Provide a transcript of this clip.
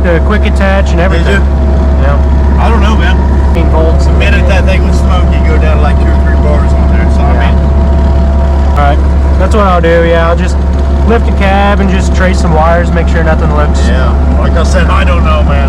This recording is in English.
the quick attach and everything. Did you? Yeah. I don't know, man. 15 volts. The minute that thing would smoke, you go down to like 2 or 3 bars on there. So I mean, All right, that's what I'll do. Yeah, I'll just lift the cab and just trace some wires, make sure nothing looks. yeah. Like I said, I don't know, man.